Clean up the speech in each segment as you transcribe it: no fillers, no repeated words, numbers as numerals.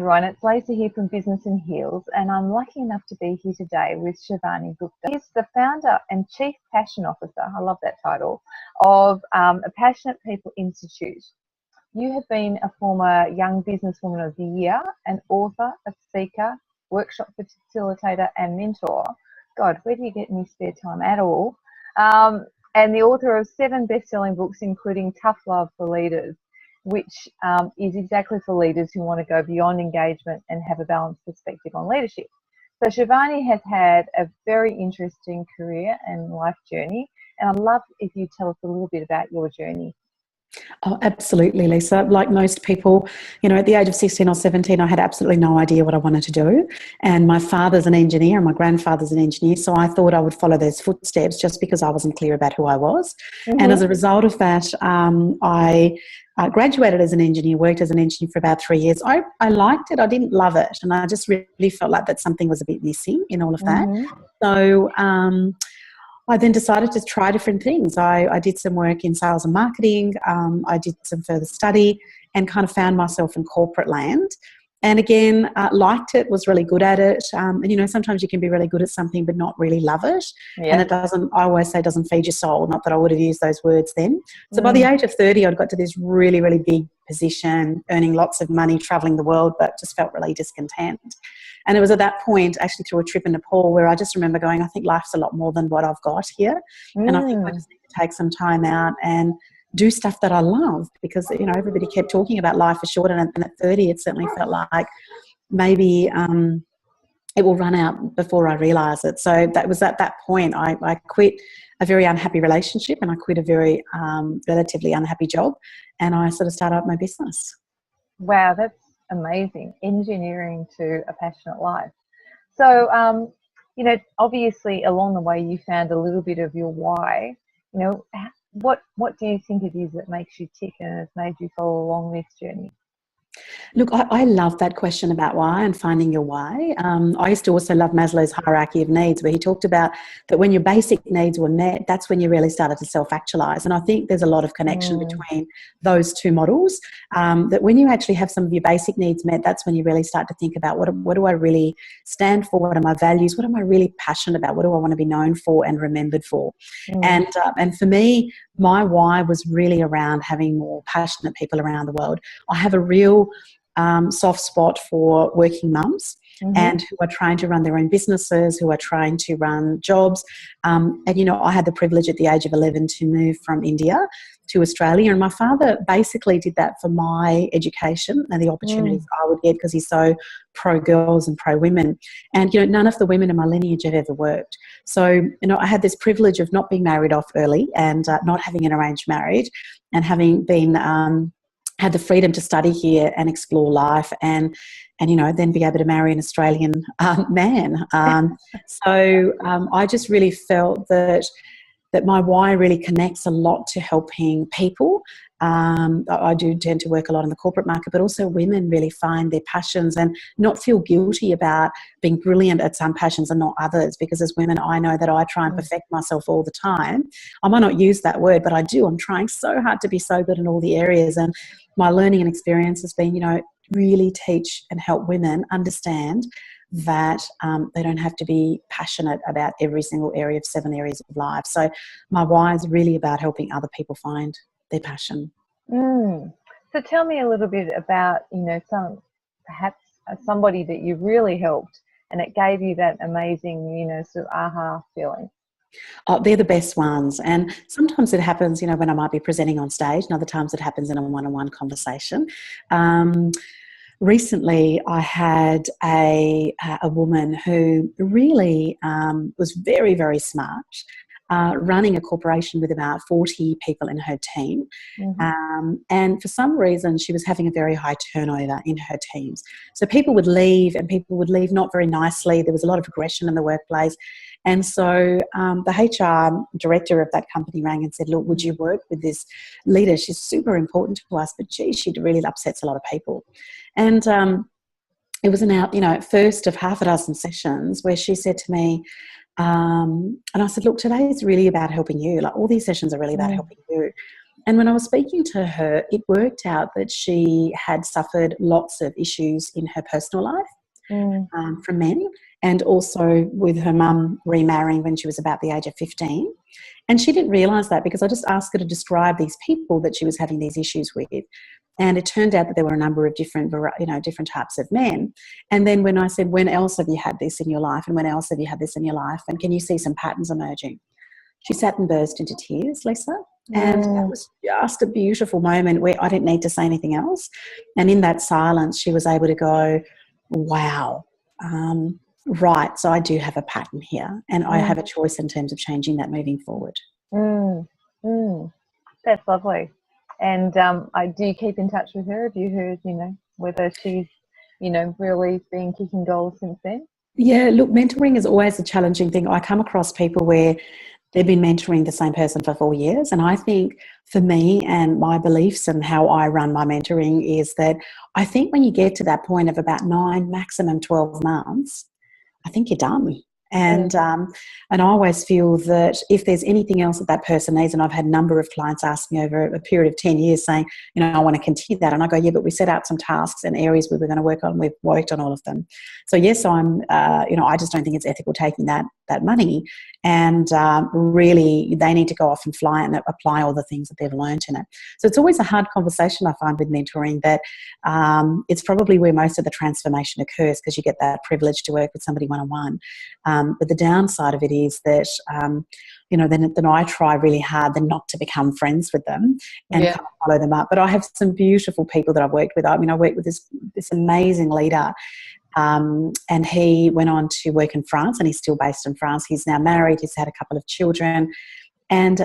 everyone, it's Lacey here from Business and Heels, and I'm lucky enough to be here today with Shivani Gupta. He's the founder and Chief Passion Officer, I love that title, of a Passionate People Institute. You have been a former Young Businesswoman of the Year, an author, a speaker, workshop facilitator and mentor. God, where do you get any spare time at all? And the author of 7 best-selling books, including Tough Love for Leaders, which is exactly for leaders who want to go beyond engagement and have a balanced perspective on leadership. So Shivani has had a very interesting career and life journey, and I'd love if you tell us a little bit about your journey. Oh, absolutely, Lisa. Like most people, at the age of 16 or 17, I had absolutely no idea what I wanted to do. And my father's an engineer and my grandfather's an engineer, so I thought I would follow those footsteps just because I wasn't clear about who I was. Mm-hmm. And as a result of that, I graduated as an engineer, worked as an engineer for about 3 years. I liked it. I didn't love it. And I just really felt like that something was a bit missing in all of that. Mm-hmm. So I then decided to try different things. I did some work in sales and marketing. I did some further study and kind of found myself in corporate land. And again, liked it, was really good at it. And, sometimes you can be really good at something but not really love it. Yeah. And it doesn't, I always say, doesn't feed your soul. Not that I would have used those words then. So by the age of 30, I'd got to this really, really big position, earning lots of money, traveling the world, but just felt really discontent. And it was at that point, actually through a trip in Nepal, where I just remember going, I think life's a lot more than what I've got here. And I think I just need to take some time out and do stuff that I love, because, everybody kept talking about life is short, and at 30, it certainly felt like maybe it will run out before I realise it. So that was at that point I quit a very unhappy relationship, and I quit a very relatively unhappy job, and I sort of started up my business. Wow, that's amazing. Engineering to a passionate life. So, obviously along the way you found a little bit of your why. What do you think it is that makes you tick and has made you follow along this journey? Look, I love that question about why and finding your why. I used to also love Maslow's hierarchy of needs, where he talked about that when your basic needs were met, that's when you really started to self-actualize. And I think there's a lot of connection between those two models, that when you actually have some of your basic needs met, that's when you really start to think about what do I really stand for? What are my values? What am I really passionate about? What do I want to be known for and remembered for? And for me, my why was really around having more passionate people around the world. I have a real soft spot for working mums and who are trying to run their own businesses, who are trying to run jobs. And, I had the privilege at the age of 11 to move from India to Australia, and my father basically did that for my education and the opportunities I would get, because he's so pro-girls and pro-women. And, none of the women in my lineage have ever worked. So, I had this privilege of not being married off early and not having an arranged marriage, and having been had the freedom to study here and explore life, and then be able to marry an Australian man. So I just really felt that my why really connects a lot to helping people. I do tend to work a lot in the corporate market, but also women really find their passions and not feel guilty about being brilliant at some passions and not others, because as women, I know that I try and perfect myself all the time. I might not use that word, but I do. I'm trying so hard to be so good in all the areas, and my learning and experience has been, really teach and help women understand that they don't have to be passionate about every single area of 7 areas of life. So my why is really about helping other people find their passion. So tell me a little bit about, perhaps somebody that you really helped and it gave you that amazing, sort of aha feeling. Oh, they're the best ones. And sometimes it happens, when I might be presenting on stage, and other times it happens in a one-on-one conversation. Recently, I had a woman who really was very, very smart, running a corporation with about 40 people in her team. And for some reason, she was having a very high turnover in her teams. So people would leave, and people would leave not very nicely. There was a lot of aggression in the workplace. And so the HR director of that company rang and said, look, would you work with this leader? She's super important to us, but gee, she really upsets a lot of people. And it was an first of half a dozen sessions where she said to me, and I said, look, today is really about helping you. Like, all these sessions are really about helping you. And when I was speaking to her, it worked out that she had suffered lots of issues in her personal life from men, and also with her mum remarrying when she was about the age of 15. And she didn't realise that, because I just asked her to describe these people that she was having these issues with. And it turned out that there were a number of different types of men. And then when I said, when else have you had this in your life? And when else have you had this in your life? And can you see some patterns emerging? She sat and burst into tears, Lisa. And that was just a beautiful moment where I didn't need to say anything else. And in that silence, she was able to go, wow, right, so I do have a pattern here, and I have a choice in terms of changing that moving forward. That's lovely. And I do keep in touch with her. Have you heard, whether she's, really been kicking goals since then? Yeah, look, mentoring is always a challenging thing. I come across people where they've been mentoring the same person for 4 years. And I think for me and my beliefs and how I run my mentoring is that I think when you get to that point of about 9, maximum 12 months, I think you're done. And I always feel that if there's anything else that person needs, and I've had a number of clients ask me over a period of 10 years saying, I want to continue that. And I go, yeah, but we set out some tasks and areas we were going to work on. We've worked on all of them. So yes, I'm, I just don't think it's ethical taking that money. And really they need to go off and fly and apply all the things that they've learned in it. So it's always a hard conversation, I find, with mentoring, that it's probably where most of the transformation occurs, because you get that privilege to work with somebody one-on-one. But the downside of it is that, then I try really hard then not to become friends with them and kind of follow them up. But I have some beautiful people that I've worked with. I worked with this amazing leader, and he went on to work in France, and he's still based in France. He's now married. He's had a couple of children. And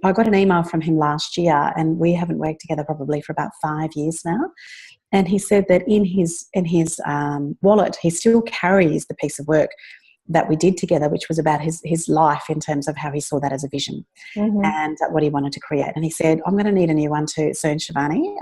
I got an email from him last year, and we haven't worked together probably for about 5 years now. And he said that in his wallet, he still carries the piece of work that we did together, which was about his life in terms of how he saw that as a vision and what he wanted to create. And he said, I'm going to need a new one too soon, Shivani,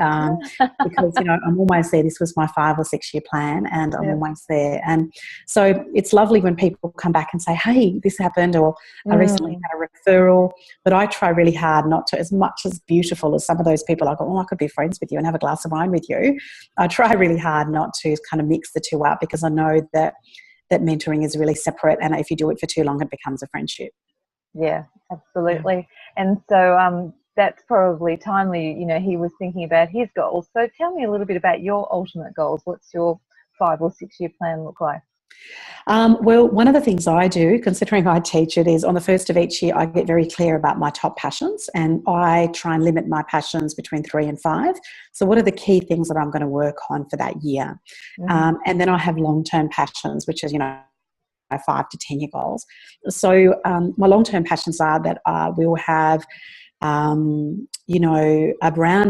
because, I'm almost there. This was my 5 or 6 year plan, and I'm almost there. And so it's lovely when people come back and say, hey, this happened, or I recently had a referral. But I try really hard not to, as much as beautiful as some of those people, I go, I could be friends with you and have a glass of wine with you. I try really hard not to kind of mix the two up, because I know that mentoring is really separate, and if you do it for too long, it becomes a friendship. Yeah, absolutely. And so that's probably timely. He was thinking about his goals. So tell me a little bit about your ultimate goals. What's your 5 or 6 year plan look like? Well, one of the things I do, considering I teach it, is on the first of each year I get very clear about my top passions, and I try and limit my passions between 3 and 5. So what are the key things that I'm going to work on for that year? And then I have long-term passions, which is, 5 to 10 year goals. So my long-term passions are that we'll have around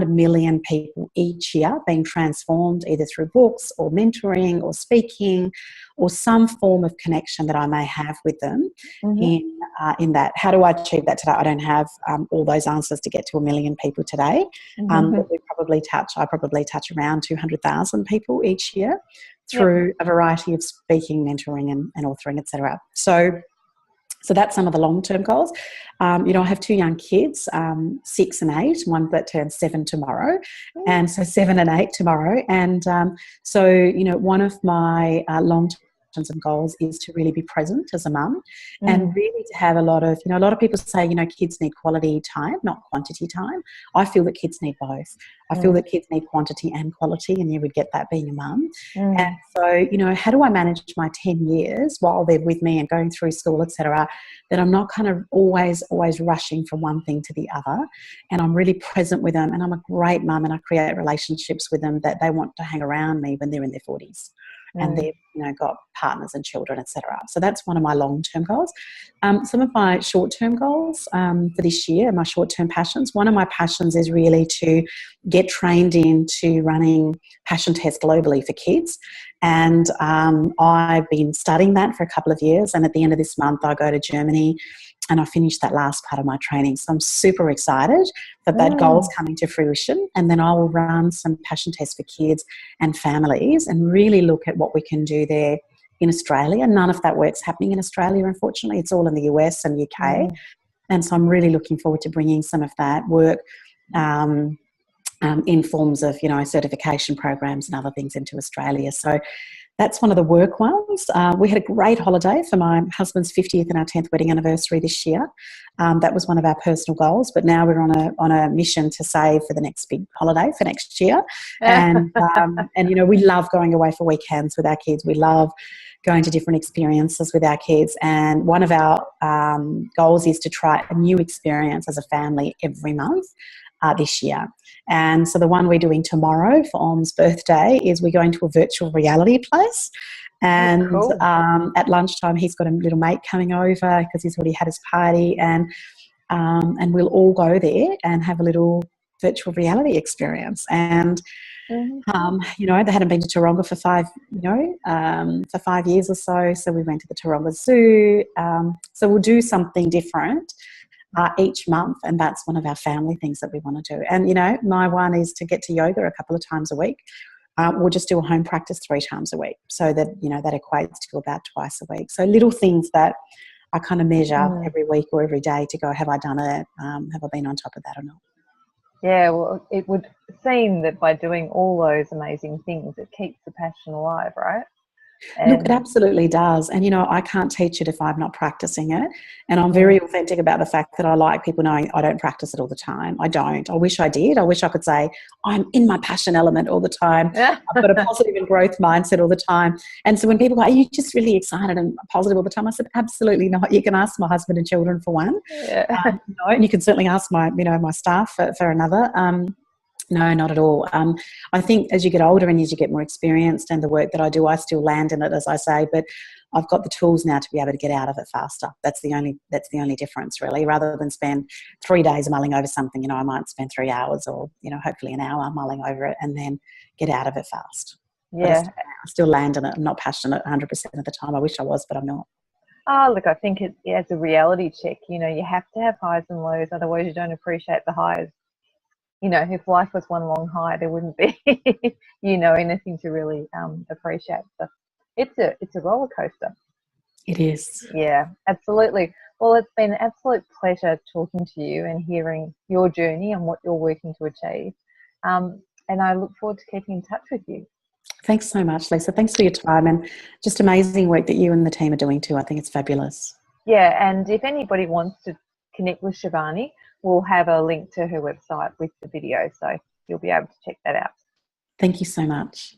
1 million people each year being transformed, either through books or mentoring or speaking or some form of connection that I may have with them in that. How do I achieve that today? I don't have all those answers to get to 1 million people today, but I probably touch around 200,000 people each year through a variety of speaking, mentoring and authoring, etc. So that's some of the long-term goals. I have 2 young kids, 6 and 8, one that turns 7 tomorrow. And so 7 and 8 tomorrow. And one of my long-term and goals is to really be present as a mum and really to have a lot of people say, kids need quality time, not quantity time. I feel that kids need both. I feel that kids need quantity and quality, and you would get that being a mum. And so, how do I manage my 10 years while they're with me and going through school, etc., that I'm not kind of always rushing from one thing to the other, and I'm really present with them, and I'm a great mum, and I create relationships with them that they want to hang around me when they're in their 40s. And they've got partners and children, etc. So that's one of my long-term goals. Some of my short-term goals for this year, my short-term passions. One of my passions is really to get trained into running passion tests globally for kids. And I've been studying that for a couple of years. And at the end of this month, I go to Germany and I finished that last part of my training. So I'm super excited that goal is coming to fruition. And then I will run some passion tests for kids and families and really look at what we can do there in Australia. None of that work's happening in Australia, unfortunately. It's all in the US and UK. And so I'm really looking forward to bringing some of that work in forms of, certification programs and other things into Australia. So that's one of the work ones. We had a great holiday for my husband's 50th and our 10th wedding anniversary this year. That was one of our personal goals, but now we're on a mission to save for the next big holiday for next year. And we love going away for weekends with our kids. We love going to different experiences with our kids. And one of our goals is to try a new experience as a family every month this year. And so the one we're doing tomorrow for Om's birthday is we're going to a virtual reality place. And cool. At lunchtime, he's got a little mate coming over because he's already had his party. And we'll all go there and have a little virtual reality experience. And they hadn't been to Taronga for 5 years or so. So we went to the Taronga Zoo. So we'll do something different each month, and that's one of our family things that we want to do. And my one is to get to yoga a couple of times a week. We'll just do a home practice 3 times a week, so that that equates to about twice a week. So little things that I kind of measure every week or every day to go, have I done it? Have I been on top of that or not? Yeah, well, it would seem that by doing all those amazing things, it keeps the passion alive, right? Look, it absolutely does. And, I can't teach it if I'm not practicing it. And I'm very authentic about the fact that I like people knowing I don't practice it all the time. I don't. I wish I did. I wish I could say I'm in my passion element all the time. I've got a positive and growth mindset all the time. And so when people go, are you just really excited and positive all the time? I said, absolutely not. You can ask my husband and children for one. Yeah. And you can certainly ask my staff for another. No, not at all. I think as you get older and as you get more experienced, and the work that I do, I still land in it, as I say, but I've got the tools now to be able to get out of it faster. That's the only difference, really. Rather than spend 3 days mulling over something, I might spend 3 hours or, hopefully an hour mulling over it and then get out of it fast. Yeah. But I still land in it. I'm not passionate 100% of the time. I wish I was, but I'm not. Oh, look, I think it's a reality check. You have to have highs and lows, otherwise you don't appreciate the highs. If life was one long high, there wouldn't be, anything to really appreciate. So it's a roller coaster. It is. Yeah, absolutely. Well, it's been an absolute pleasure talking to you and hearing your journey and what you're working to achieve. And I look forward to keeping in touch with you. Thanks so much, Lisa. Thanks for your time, and just amazing work that you and the team are doing too. I think it's fabulous. Yeah, and if anybody wants to connect with Shivani, we'll have a link to her website with the video, so you'll be able to check that out. Thank you so much.